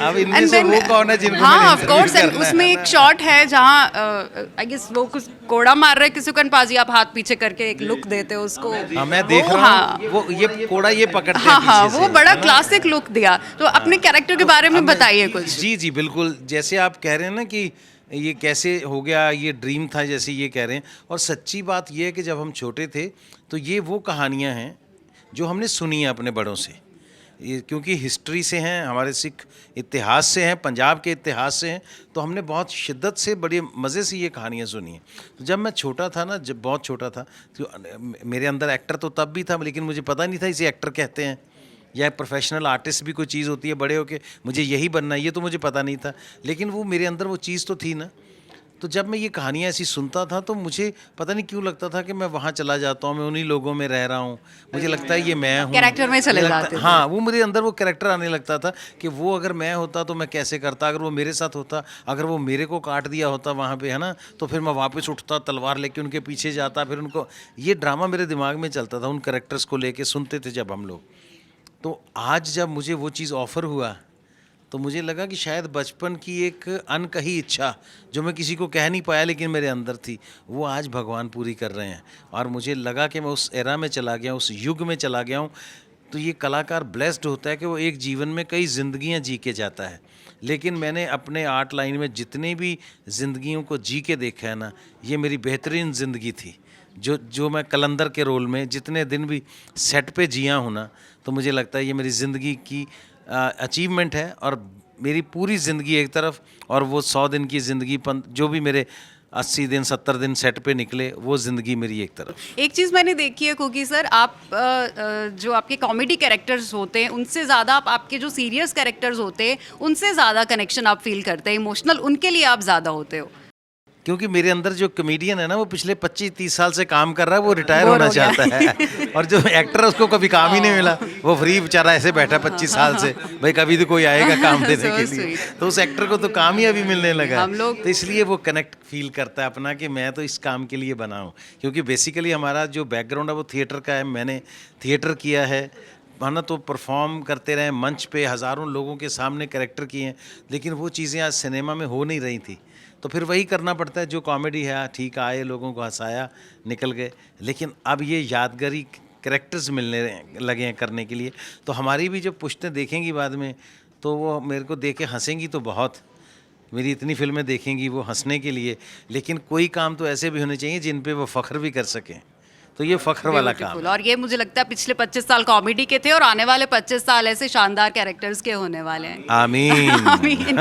अब इनमें से वो कौन है जिनको हाँ मैंने ऑफ कोर्स interview करना है उसमें एक शॉट है जहाँ आई गेस वो कुछ कोड़ा मार रहे किसी को पाजी, आप हाथ पीछे करके एक लुक देते हो उसको। हाँ मैं देख वो, रहा हाँ हूँ वो ये कोड़ा ये पकड़ते हैं हाँ हाँ पीछे वो से, बड़ा है ना? क्लासिक लुक दिया। तो अपने कैरेक्टर के बारे में अब मैं- बताइए कुछ। जी जी बिल्कुल, जैसे आप कह रहे हैं ना कि ये कैसे हो गया, ये ड्रीम था जैसे ये कह रहे हैं, और सच्ची बात ये है कि जब हम छोटे थे तो ये वो कहानियाँ हैं जो हमने सुनी है अपने बड़ों से, ये क्योंकि हिस्ट्री से हैं, हमारे सिख इतिहास से हैं, पंजाब के इतिहास से हैं, तो हमने बहुत शिद्दत से बड़े मज़े से ये कहानियाँ सुनी हैं। तो जब मैं छोटा था ना, जब बहुत छोटा था, तो मेरे अंदर एक्टर तो तब भी था, लेकिन मुझे पता नहीं था इसे एक्टर कहते हैं या प्रोफेशनल आर्टिस्ट भी कोई चीज़ होती है, बड़े होके मुझे यही बनना है, ये तो मुझे पता नहीं था, लेकिन वो मेरे अंदर वो चीज़ तो थी ना। तो जब मैं ये कहानियाँ ऐसी सुनता था तो मुझे पता नहीं क्यों लगता था कि मैं वहाँ चला जाता हूँ, मैं उन्हीं लोगों में रह रहा हूँ, मुझे लगता है ये मैं हूँ, कैरेक्टर में चले मुझे लगता- जाते थे। हाँ वो मेरे अंदर वो कैरेक्टर आने लगता था कि वो अगर मैं होता तो मैं कैसे करता, अगर वो मेरे साथ होता, अगर वो मेरे को काट दिया होता वहाँ पे, है ना, तो फिर मैं वापस उठता, तलवार लेके उनके पीछे जाता, फिर उनको, ये ड्रामा मेरे दिमाग में चलता था, उन कैरेक्टर्स को लेके सुनते थे जब हम लोग। तो आज जब मुझे वो चीज़ ऑफ़र हुआ तो मुझे लगा कि शायद बचपन की एक अनकही इच्छा जो मैं किसी को कह नहीं पाया लेकिन मेरे अंदर थी, वो आज भगवान पूरी कर रहे हैं। और मुझे लगा कि मैं उस एरा में चला गया, उस युग में चला गया हूँ। तो ये कलाकार ब्लेस्ड होता है कि वो एक जीवन में कई ज़िंदगियाँ जी के जाता है, लेकिन मैंने अपने आर्ट लाइन में जितनी भी ज़िंदगियों को जी के देखा है ना, ये मेरी बेहतरीन ज़िंदगी थी। जो मैं कलंदर के रोल में जितने दिन भी सेट पे जिया हूँ ना, तो मुझे लगता है ये मेरी ज़िंदगी की अचीवमेंट है। और मेरी पूरी ज़िंदगी एक तरफ, और वो 100 दिन की ज़िंदगी जो भी मेरे 80 दिन 70 दिन सेट पे निकले, वो ज़िंदगी मेरी एक तरफ। एक चीज़ मैंने देखी है कुकी सर, आप जो आपके कॉमेडी कैरेक्टर्स होते हैं उनसे ज़्यादा आप आपके जो सीरियस कैरेक्टर्स होते हैं उनसे ज़्यादा कनेक्शन आप फील करते हैं, इमोशनल उनके लिए आप ज़्यादा होते हो। क्योंकि मेरे अंदर जो कमेडियन है ना, वो पिछले 25-30 साल से काम कर रहा है, वो रिटायर बोर होना हो गया। चाहता है। और जो एक्टर है उसको कभी काम ही नहीं मिला, वो फ्री बेचारा ऐसे बैठा 25 साल से, भाई कभी तो कोई आएगा काम देने So के लिए। sweet. तो उस एक्टर को तो काम ही अभी मिलने लगा हम है, लोग- तो इसलिए वो कनेक्ट फील करता है अपना कि मैं तो इस काम के लिए बना हूँ। क्योंकि बेसिकली हमारा जो बैकग्राउंड है वो थिएटर का है, मैंने थिएटर किया है ना, तो परफॉर्म करते रहे मंच पे, हज़ारों लोगों के सामने कैरेक्टर किए हैं, लेकिन वो चीज़ें आज सिनेमा में हो नहीं रही थी। तो फिर वही करना पड़ता है, जो कॉमेडी है ठीक आए, लोगों को हंसाया, निकल गए। लेकिन अब ये यादगारी कैरेक्टर्स मिलने लगे हैं करने के लिए, तो हमारी भी जब पुश्तें देखेंगी बाद में, तो वो मेरे को देख के हंसेंगी तो बहुत। मेरी इतनी फिल्में देखेंगी वो हंसने के लिए, लेकिन कोई काम तो ऐसे भी होने चाहिए जिन पे वो फ़ख्र भी कर सकें। तो ये फ़ख्र वाला काम Beautiful. है। और ये मुझे लगता है पिछले 25 साल कॉमेडी के थे और आने वाले 25 साल ऐसे शानदार कैरेक्टर्स के होने वाले हैं। आमीन। आमीन।